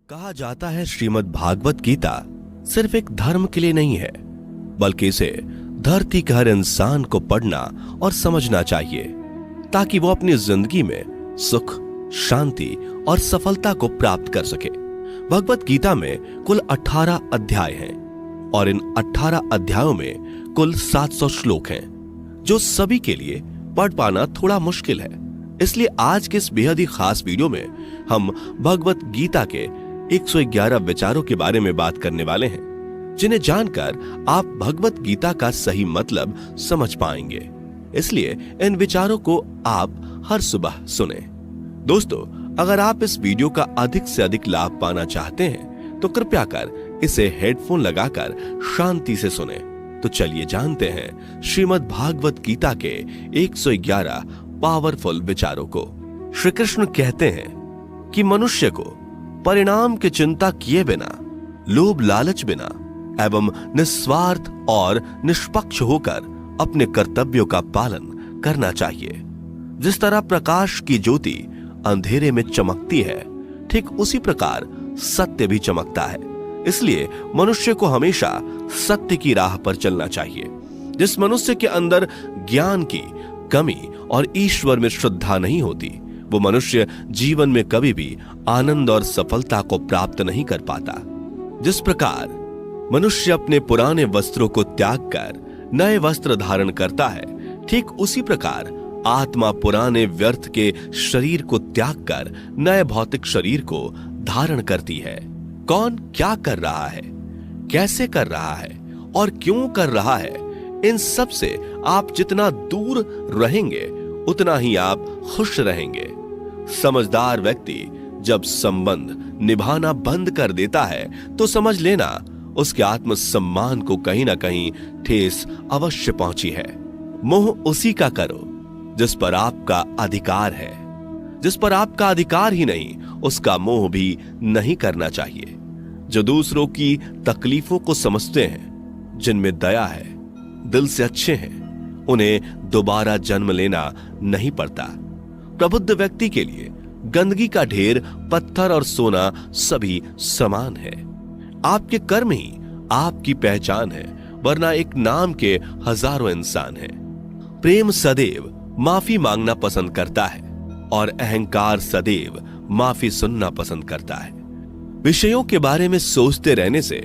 कहा जाता है श्रीमद् भागवत गीता सिर्फ एक धर्म के लिए नहीं है, बल्कि इसे धरती के हर इंसान को पढ़ना और समझना चाहिए ताकि वो अपनी जिंदगी में सुख, शांति और सफलता को प्राप्त कर सके। भगवत गीता में कुल 18 अध्याय हैं और इन 18 अध्यायों में कुल 700 श्लोक हैं, जो सभी के लिए पढ़ पाना थोड़ा मुश्किल है। इसलिए आज के इस बेहद ही खास वीडियो में हम भगवत गीता के 111 विचारों के बारे में बात करने वाले हैं, जिन्हें जानकर आप भगवत गीता का सही मतलब समझ पाएंगे। इसलिए इन विचारों को आप हर सुबह सुने। दोस्तों, अगर आप इस वीडियो का अधिक से अधिक लाभ पाना चाहते हैं तो कृपया कर इसे हेडफोन लगाकर शांति से सुने। तो चलिए जानते हैं श्रीमद् भागवत गीता के 111 पावरफुल विचारों को। श्री कृष्ण कहते हैं कि मनुष्य को परिणाम की चिंता किए बिना, लोभ लालच बिना एवं निस्वार्थ और निष्पक्ष होकर अपने कर्तव्यों का पालन करना चाहिए। जिस तरह प्रकाश की ज्योति अंधेरे में चमकती है, ठीक उसी प्रकार सत्य भी चमकता है। इसलिए मनुष्य को हमेशा सत्य की राह पर चलना चाहिए। जिस मनुष्य के अंदर ज्ञान की कमी और ईश्वर में श्रद्धा नहीं होती, वो मनुष्य जीवन में कभी भी आनंद और सफलता को प्राप्त नहीं कर पाता। जिस प्रकार मनुष्य अपने पुराने वस्त्रों को त्याग कर नए वस्त्र धारण करता है, ठीक उसी प्रकार आत्मा पुराने व्यर्थ के शरीर को त्याग कर नए भौतिक शरीर को धारण करती है। कौन क्या कर रहा है, कैसे कर रहा है और क्यों कर रहा है, इन सब से आप जितना दूर रहेंगे उतना ही आप खुश रहेंगे। समझदार व्यक्ति जब संबंध निभाना बंद कर देता है तो समझ लेना उसके आत्मसम्मान को कहीं ना कहीं ठेस अवश्य पहुंची है। मोह उसी का करो जिस पर आपका अधिकार है। जिस पर आपका अधिकार ही नहीं, उसका मोह भी नहीं करना चाहिए। जो दूसरों की तकलीफों को समझते हैं, जिनमें दया है, दिल से अच्छे हैं, उन्हें दोबारा जन्म लेना नहीं पड़ता। प्रबुद्ध व्यक्ति के लिए गंदगी का ढेर, पत्थर और सोना सभी समान है। आपके कर्म ही आपकी पहचान है, वरना एक नाम के हजारों इंसान हैं। प्रेम सदैव माफी मांगना पसंद करता है और अहंकार सदैव माफी सुनना पसंद करता है। विषयों के बारे में सोचते रहने से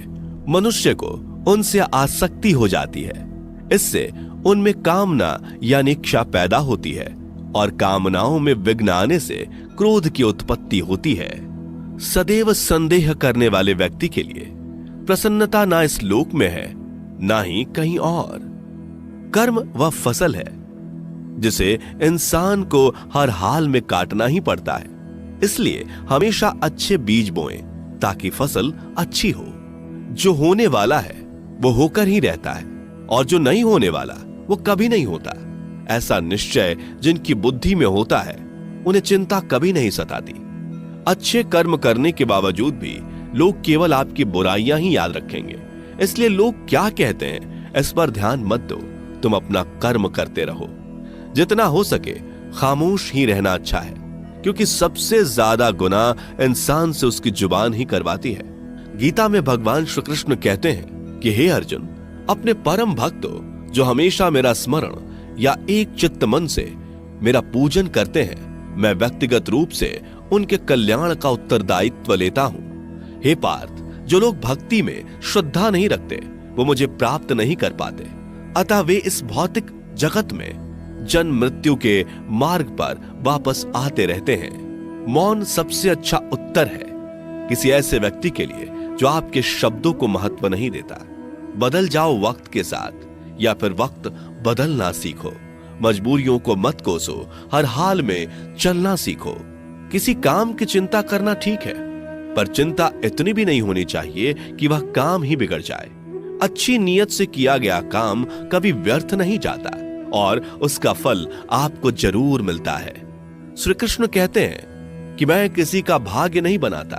मनुष्य को उनसे आसक्ति हो जाती है। इससे उनमें कामना यानी इच्छा पैदा होती है और कामनाओं में विघ्न आने से क्रोध की उत्पत्ति होती है। सदैव संदेह करने वाले व्यक्ति के लिए प्रसन्नता ना इस लोक में है, ना ही कहीं और। कर्म वह फसल है जिसे इंसान को हर हाल में काटना ही पड़ता है। इसलिए हमेशा अच्छे बीज बोएं ताकि फसल अच्छी हो। जो होने वाला है वो होकर ही रहता है और जो नहीं होने वाला वो कभी नहीं होता। ऐसा निश्चय जिनकी बुद्धि में होता है, उन्हें चिंता कभी नहीं सताती। अच्छे कर्म करने के बावजूद भी लोग केवल आपकी बुराइयां ही याद रखेंगे। इसलिए लोग क्या कहते हैं इस पर ध्यान मत दो, तुम अपना कर्म करते रहो। जितना हो सके खामोश ही रहना अच्छा है, क्योंकि सबसे ज्यादा गुनाह इंसान से उसकी जुबान ही करवाती है। गीता में भगवान श्री कृष्ण कहते हैं कि हे अर्जुन, अपने परम भक्तों जो हमेशा मेरा स्मरण या एक चित्त मन से मेरा पूजन करते हैं, मैं व्यक्तिगत रूप से उनके कल्याण का उत्तरदायित्व लेता हूं। हे पार्थ, जो लोग भक्ति में श्रद्धा नहीं रखते वो मुझे प्राप्त नहीं कर पाते। अतः वे इस भौतिक जगत में जन्म मृत्यु के मार्ग पर वापस आते रहते हैं। मौन सबसे अच्छा उत्तर है किसी ऐसे व्यक्ति के लिए जो आपके शब्दों को महत्व नहीं देता। बदल जाओ वक्त के साथ, या फिर वक्त बदलना सीखो। मजबूरियों को मत कोसो, हर हाल में चलना सीखो। किसी काम की चिंता करना ठीक है, पर चिंता इतनी भी नहीं होनी चाहिए कि वह काम ही बिगड़ जाए। अच्छी नीयत से किया गया काम कभी व्यर्थ नहीं जाता और उसका फल आपको जरूर मिलता है। श्री कृष्ण कहते हैं कि मैं किसी का भाग्य नहीं बनाता,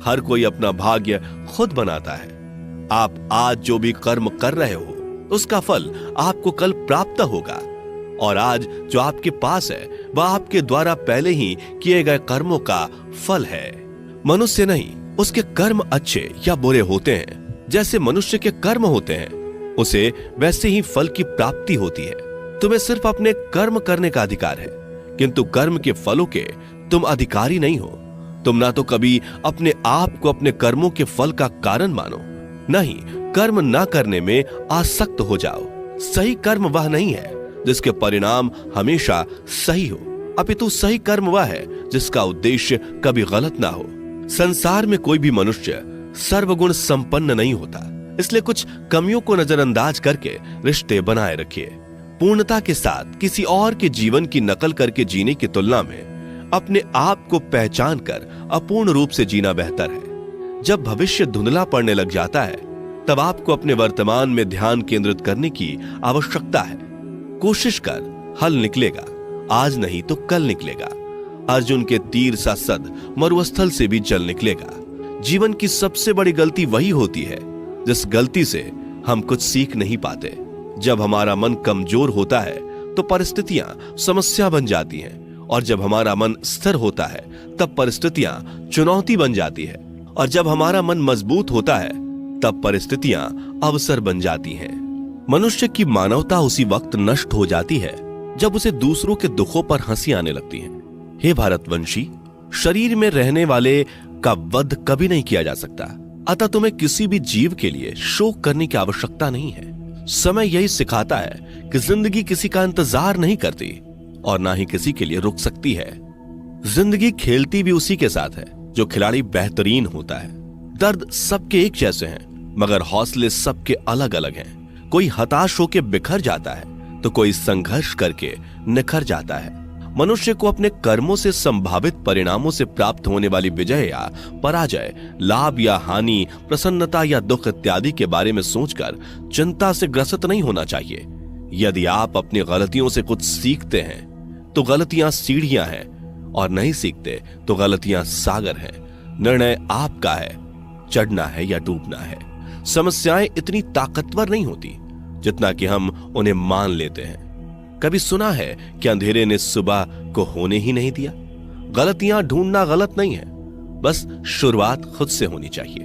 हर कोई अपना भाग्य खुद बनाता है। आप आज जो भी कर्म कर रहे हो उसका फल आपको कल प्राप्त होगा, और आज जो आपके पास है वह आपके द्वारा पहले ही किए गए कर्मों का फल है। मनुष्य नहीं उसके कर्म अच्छे या बुरे होते हैं, जैसे मनुष्य के कर्म होते हैं, उसे वैसे ही फल की प्राप्ति होती है। तुम्हें सिर्फ अपने कर्म करने का अधिकार है, किंतु कर्म के फलों के तुम अधिकारी नहीं हो। तुम ना तो कभी अपने आप को अपने कर्मों के फल का कारण मानो, न ही कर्म ना करने में आसक्त हो जाओ। सही कर्म वह नहीं है जिसके परिणाम हमेशा सही हो, अपितु सही कर्म वह है जिसका उद्देश्य कभी गलत ना हो। संसार में कोई भी मनुष्य सर्वगुण संपन्न नहीं होता, इसलिए कुछ कमियों को नजरअंदाज करके रिश्ते बनाए रखिए। पूर्णता के साथ किसी और के जीवन की नकल करके जीने की तुलना में अपने आप को पहचान कर अपूर्ण रूप से जीना बेहतर है। जब भविष्य धुंधला पड़ने लग जाता है, तब आपको अपने वर्तमान में ध्यान केंद्रित करने की आवश्यकता है। कोशिश कर, हल निकलेगा, आज नहीं तो कल निकलेगा। अर्जुन के तीर सा सद मरुस्थल से भी जल निकलेगा। जीवन की सबसे बड़ी गलती वही होती है जिस गलती से हम कुछ सीख नहीं पाते। जब हमारा मन कमजोर होता है तो परिस्थितियां समस्या बन जाती हैं, और जब हमारा मन स्थिर होता है तब परिस्थितियां चुनौती बन जाती है, और जब हमारा मन मजबूत होता है तब परिस्थितियां अवसर बन जाती हैं। मनुष्य की मानवता उसी वक्त नष्ट हो जाती है जब उसे दूसरों के दुखों पर हंसी आने लगती है। हे भारतवंशी, शरीर में रहने वाले का वध कभी नहीं किया जा सकता, अतः तुम्हें किसी भी जीव के लिए शोक करने की आवश्यकता नहीं है। समय यही सिखाता है कि जिंदगी किसी का इंतजार नहीं करती और ना ही किसी के लिए रुक सकती है। जिंदगी खेलती भी उसी के साथ है जो खिलाड़ी बेहतरीन होता है। दर्द सबके एक जैसे हैं, मगर हौसले सबके अलग अलग हैं। कोई हताश होकर बिखर जाता है तो कोई संघर्ष करके निखर जाता है। मनुष्य को अपने कर्मों से संभावित परिणामों से प्राप्त होने वाली विजय या पराजय, लाभ या हानि, प्रसन्नता या दुख इत्यादि के बारे में सोचकर चिंता से ग्रसित नहीं होना चाहिए। यदि आप अपनी गलतियों से कुछ सीखते हैं तो गलतियां सीढ़ियां हैं, और नहीं सीखते तो गलतियां सागर हैं। निर्णय आपका है, चढ़ना है या डूबना है। समस्याएं इतनी ताकतवर नहीं होती जितना कि हम उन्हें मान लेते हैं। कभी सुना है कि अंधेरे ने सुबह को होने ही नहीं दिया? गलतियां ढूंढना गलत नहीं है, बस शुरुआत खुद से होनी चाहिए।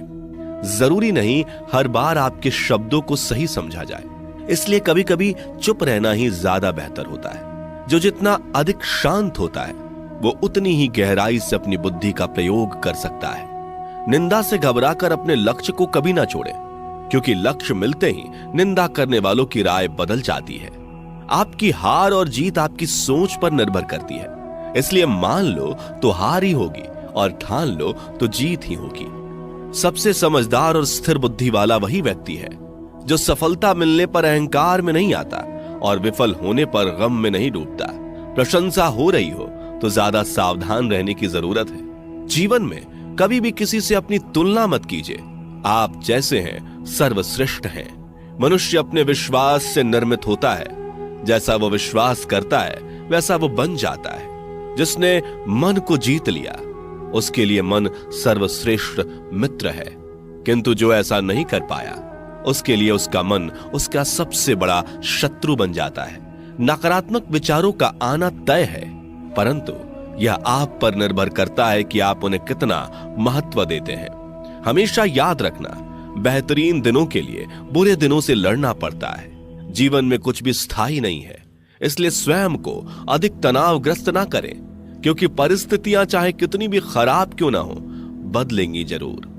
जरूरी नहीं हर बार आपके शब्दों को सही समझा जाए, इसलिए कभी कभी चुप रहना ही ज्यादा बेहतर होता है। जो जितना अधिक शांत होता है वो उतनी ही गहराई से अपनी बुद्धि का प्रयोग कर सकता है। निंदा से घबराकर अपने लक्ष्य को कभी ना छोड़े, क्योंकि लक्ष्य मिलते ही निंदा करने वालों की राय बदल जाती है। आपकी हार और जीत आपकी सोच पर निर्भर करती है, इसलिए मान लो तो हार ही होगी और ठान लो तो जीत ही होगी। सबसे समझदार और स्थिर बुद्धि वाला वही व्यक्ति है जो सफलता मिलने पर अहंकार में नहीं आता और विफल होने पर गम में नहीं डूबता। प्रशंसा हो रही हो तो ज्यादा सावधान रहने की जरूरत है। जीवन में कभी भी किसी से अपनी तुलना मत कीजिए। आप जैसे हैं सर्वश्रेष्ठ हैं। मनुष्य अपने विश्वास से निर्मित होता है। जैसा वो विश्वास करता है वैसा वो बन जाता है। जिसने मन को जीत लिया उसके लिए मन सर्वश्रेष्ठ मित्र है, किंतु जो ऐसा नहीं कर पाया उसके लिए उसका मन उसका सबसे बड़ा शत्रु बन जाता है। नकारात्मक विचारों का आना तय है, परंतु यह आप पर निर्भर करता है कि आप उन्हें कितना महत्व देते हैं। हमेशा याद रखना, बेहतरीन दिनों के लिए बुरे दिनों से लड़ना पड़ता है। जीवन में कुछ भी स्थायी नहीं है, इसलिए स्वयं को अधिक तनावग्रस्त ना करें, क्योंकि परिस्थितियां चाहे कितनी भी खराब क्यों ना हो, बदलेंगी जरूर।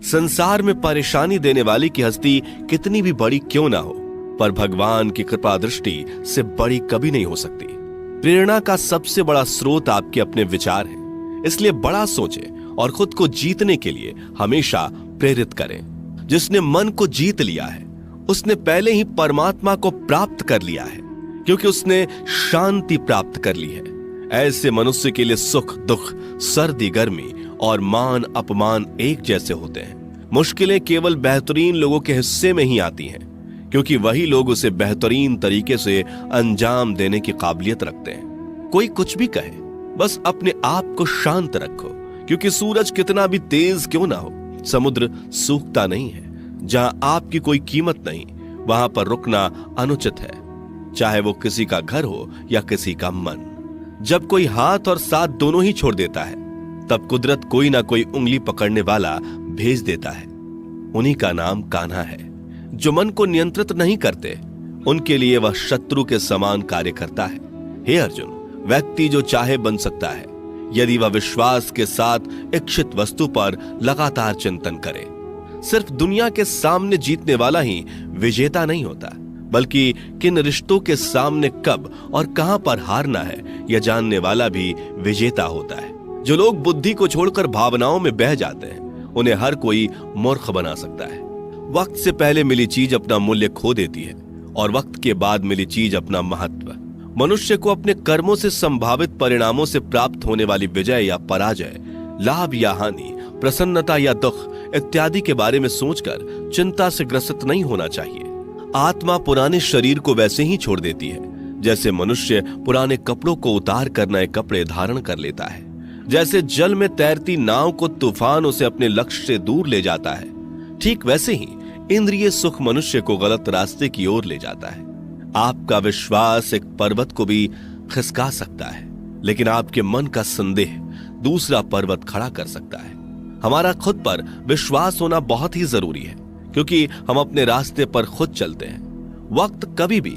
संसार में परेशानी देने वाली की हस्ती कितनी भी बड़ी क्यों ना हो, पर भगवान की कृपा दृष्टि से बड़ी कभी नहीं हो सकती। प्रेरणा का सबसे बड़ा स्रोत आपके अपने विचार हैं, इसलिए बड़ा सोचें और खुद को जीतने के लिए हमेशा प्रेरित करें। जिसने मन को जीत लिया है उसने पहले ही परमात्मा को प्राप्त कर लिया है, क्योंकि उसने शांति प्राप्त कर ली है। ऐसे मनुष्य के लिए सुख दुख, सर्दी गर्मी और मान अपमान एक जैसे होते हैं। मुश्किलें केवल बेहतरीन लोगों के हिस्से में ही आती हैं, क्योंकि वही लोग उसे बेहतरीन तरीके से अंजाम देने की काबिलियत रखते हैं। कोई कुछ भी कहे, बस अपने आप को शांत रखो, क्योंकि सूरज कितना भी तेज क्यों ना हो, समुद्र सूखता नहीं है। जहां आपकी कोई कीमत नहीं, वहां पर रुकना अनुचित है, चाहे वो किसी का घर हो या किसी का मन। जब कोई हाथ और साथ दोनों ही छोड़ देता है तब कुदरत कोई ना कोई उंगली पकड़ने वाला भेज देता है। उन्हीं का नाम कान्हा है। जो मन को नियंत्रित नहीं करते, उनके लिए वह शत्रु के समान कार्य करता है। हे अर्जुन, व्यक्ति जो चाहे बन सकता है यदि वह विश्वास के साथ इच्छित वस्तु पर लगातार चिंतन करे। सिर्फ दुनिया के सामने जीतने वाला ही विजेता नहीं होता, बल्कि किन रिश्तों के सामने कब और कहां पर हारना है यह जानने वाला भी विजेता होता है। जो लोग बुद्धि को छोड़कर भावनाओं में बह जाते हैं, उन्हें हर कोई मूर्ख बना सकता है। वक्त से पहले मिली चीज अपना मूल्य खो देती है और वक्त के बाद मिली चीज अपना महत्व। मनुष्य को अपने कर्मों से संभावित परिणामों से प्राप्त होने वाली विजय या पराजय, लाभ या हानि, प्रसन्नता या दुख इत्यादि के बारे में सोचकर चिंता से ग्रसित नहीं होना चाहिए। आत्मा पुराने शरीर को वैसे ही छोड़ देती है जैसे मनुष्य पुराने कपड़ों को उतार कर नए कपड़े धारण कर लेता है। जैसे जल में तैरती नाव को तूफान उसे अपने लक्ष्य से दूर ले जाता है, ठीक वैसे ही इंद्रिय सुख मनुष्य को गलत रास्ते की ओर ले जाता है। आपका विश्वास एक पर्वत को भी खिसका सकता है, लेकिन आपके मन का संदेह दूसरा पर्वत खड़ा कर सकता है। हमारा खुद पर विश्वास होना बहुत ही जरूरी है, क्योंकि हम अपने रास्ते पर खुद चलते हैं। वक्त कभी भी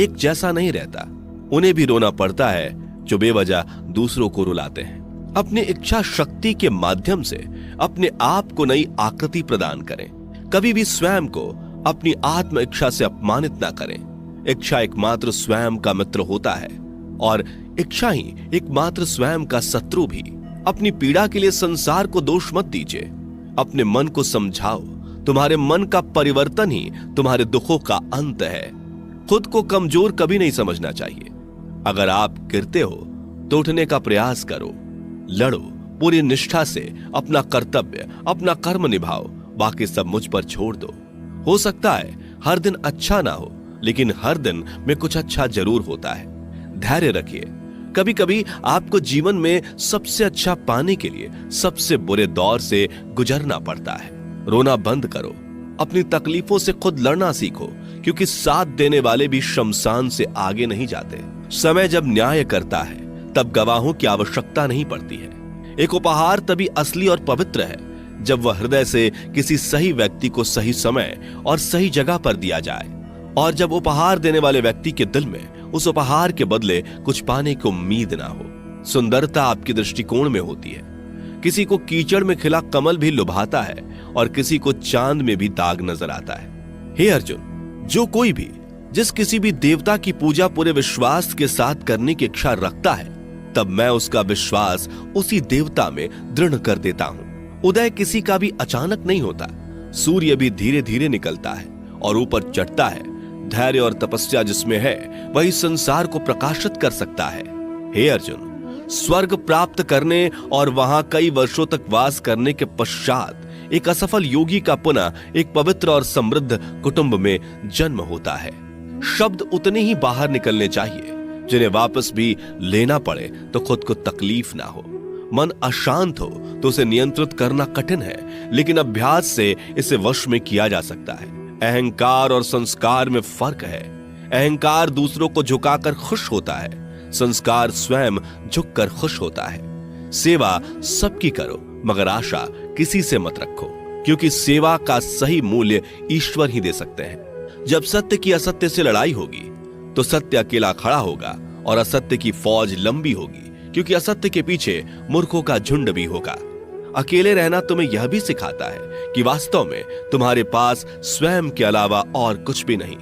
एक जैसा नहीं रहता। उन्हें भी रोना पड़ता है जो बेवजह दूसरों को रुलाते हैं। अपनी इच्छा शक्ति के माध्यम से अपने आप को नई आकृति प्रदान करें। कभी भी स्वयं को अपनी आत्म इच्छा से अपमानित ना करें। इच्छा एकमात्र स्वयं का मित्र होता है और इच्छा ही एकमात्र स्वयं का शत्रु भी। अपनी पीड़ा के लिए संसार को दोष मत दीजिए। अपने मन को समझाओ। तुम्हारे मन का परिवर्तन ही तुम्हारे दुखों का अंत है। खुद को कमजोर कभी नहीं समझना चाहिए। अगर आप गिरते हो तो उठने का प्रयास करो, लड़ो, पूरी निष्ठा से अपना कर्तव्य, अपना कर्म निभाओ। बाकी सब मुझ पर छोड़ दो। हो सकता है हर दिन अच्छा ना हो, लेकिन हर दिन में कुछ अच्छा जरूर होता है। धैर्य रखिए। कभी कभी आपको जीवन में सबसे अच्छा पाने के लिए सबसे बुरे दौर से गुजरना पड़ता है। रोना बंद करो। अपनी तकलीफों से खुद लड़ना सीखो, क्योंकि साथ देने वाले भी शमशान से आगे नहीं जाते। समय जब न्याय करता है तब गवाहों की आवश्यकता नहीं पड़ती है। एक उपहार तभी असली और पवित्र है जब वह हृदय से किसी सही व्यक्ति को सही समय और सही जगह पर दिया जाए, और जब उपहार देने वाले व्यक्ति के दिल में उस उपहार के बदले कुछ पाने की उम्मीद ना हो। सुंदरता आपके दृष्टिकोण में होती है। किसी को कीचड़ में खिला कमल भी लुभाता है और किसी को चांद में भी दाग नजर आता है। हे अर्जुन, जो कोई भी जिस किसी भी देवता की पूजा पूरे विश्वास के साथ करने की इच्छा रखता है, तब मैं उसका विश्वास उसी देवता में दृढ़ कर देता हूं। उदय किसी का भी अचानक नहीं होता। सूर्य भी धीरे धीरे निकलता है और ऊपर चढ़ता है। धैर्य और तपस्या जिसमें है वही संसार को प्रकाशित कर सकता है। हे अर्जुन, स्वर्ग प्राप्त करने और वहां कई वर्षों तक वास करने के पश्चात एक असफल योगी का पुनः एक पवित्र और समृद्ध कुटुंब में जन्म होता है। शब्द उतने ही बाहर निकलने चाहिए जिन्हें वापस भी लेना पड़े तो खुद को तकलीफ ना हो। मन अशांत हो तो उसे नियंत्रित करना कठिन है, लेकिन अभ्यास से इसे वश में किया जा सकता है। अहंकार और संस्कार में फर्क है। अहंकार दूसरों को झुकाकर खुश होता है, संस्कार स्वयं झुककर खुश होता है। सेवा सबकी करो, मगर आशा किसी से मत रखो, क्योंकि सेवा का सही मूल्य ईश्वर ही दे सकते हैं। जब सत्य की असत्य से लड़ाई होगी तो सत्य अकेला खड़ा होगा और असत्य की फौज लंबी होगी, क्योंकि असत्य के पीछे मूर्खों का झुंड भी होगा। अकेले रहना तुम्हें यह भी सिखाता है कि वास्तव में तुम्हारे पास स्वयं के अलावा और कुछ भी नहीं।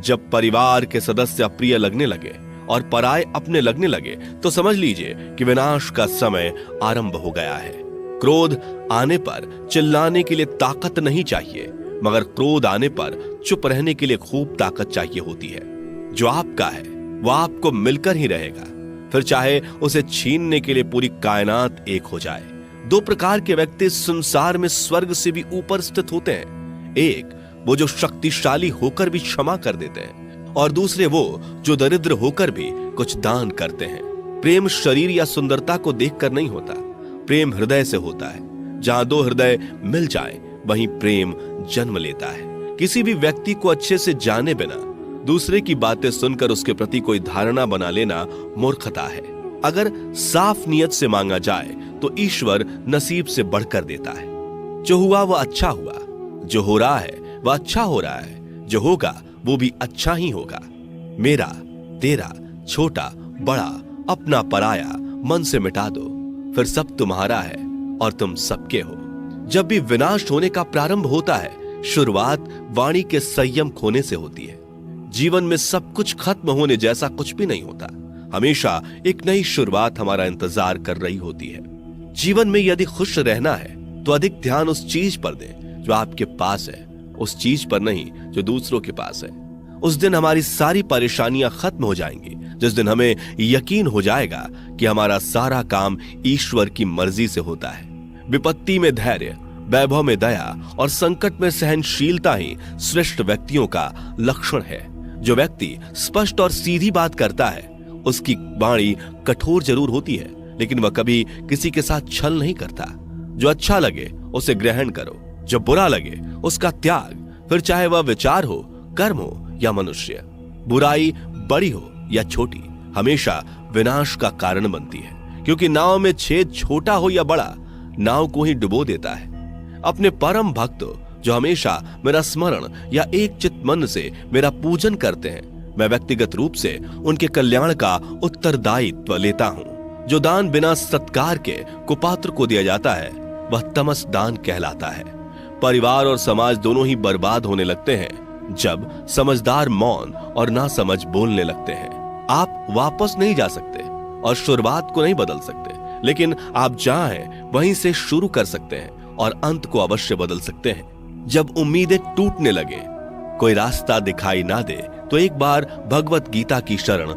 जब परिवार के सदस्य अप्रिय लगने लगे और पराये अपने लगने लगे तो समझ लीजिए कि विनाश का समय आरंभ हो गया है। क्रोध आने पर चिल्लाने के लिए ताकत नहीं चाहिए, मगर क्रोध आने पर चुप रहने के लिए खूब ताकत चाहिए होती है। जो आपका है वह आपको मिलकर ही रहेगा, फिर चाहे उसे छीनने के लिए पूरी कायनात एक हो जाए। दो प्रकार के व्यक्ति संसार में स्वर्ग से भी ऊपर स्थित होते हैं। एक वो जो शक्तिशाली होकर भी क्षमा कर देते हैं, और दूसरे वो जो दरिद्र होकर भी कुछ दान करते हैं। प्रेम शरीर या सुंदरता को देखकर नहीं होता, प्रेम हृदय से होता है। जहां दो हृदय मिल जाएं, वहीं प्रेम जन्म लेता है। किसी भी व्यक्ति को अच्छे से जाने बिना दूसरे की बातें सुनकर उसके प्रति कोई धारणा बना लेना मूर्खता है। अगर साफ नियत से मांगा जाए तो ईश्वर नसीब से बढ़कर देता है। जो हुआ वह अच्छा हुआ, जो हो रहा है वह अच्छा हो रहा है, जो होगा वो भी अच्छा ही होगा। मेरा, तेरा, छोटा, बड़ा, अपना, पराया मन से मिटा दो, फिर सब तुम्हारा है और तुम सबके हो। जब भी विनाश होने का प्रारंभ होता है, शुरुआत वाणी के संयम खोने से होती है। जीवन में सब कुछ खत्म होने जैसा कुछ भी नहीं होता। हमेशा एक नई शुरुआत हमारा इंतजार कर रही होती है। जीवन में यदि खुश रहना है तो अधिक ध्यान उस चीज पर दें जो आपके पास है, उस चीज पर नहीं जो दूसरों के पास है। उस दिन हमारी सारी परेशानियां खत्म हो जाएंगी, जिस दिन हमें यकीन हो जाएगा कि हमारा सारा काम ईश्वर की मर्जी से होता है। विपत्ति में धैर्य, वैभव में दया और संकट में सहनशीलता ही श्रेष्ठ व्यक्तियों का लक्षण है। जो व्यक्ति स्पष्ट और सीधी बात करता है, उसकी वाणी कठोर जरूर होती है, लेकिन वह कभी किसी के साथ छल नहीं करता। जो अच्छा लगे उसे ग्रहण करो, जो बुरा लगे उसका त्याग, फिर चाहे वह विचार हो, कर्म हो या मनुष्य। बुराई बड़ी हो या छोटी हमेशा विनाश का कारण बनती है, क्योंकि नाव में छेद छोटा हो या बड़ा, नाव को ही डुबो देता है। अपने परम भक्तों जो हमेशा मेरा स्मरण या एक चित मन से मेरा पूजन करते हैं, मैं व्यक्तिगत रूप से उनके कल्याण का उत्तरदायित्व लेता हूं। जो दान बिना सत्कार के कुपात्र को दिया जाता है वह तमस दान कहलाता है। परिवार और समाज दोनों ही बर्बाद होने लगते हैं जब समझदार मौन और नासमझ बोलने लगते हैं। आप वापस नहीं जा सकते और शुरुआत को नहीं बदल सकते, लेकिन आप चाहें वहीं से शुरू कर सकते हैं और अंत को अवश्य बदल सकते हैं। जब उम्मीदें टूटने लगे, कोई रास्ता दिखाई ना दे, तो एक बार भगवत गीता की शरण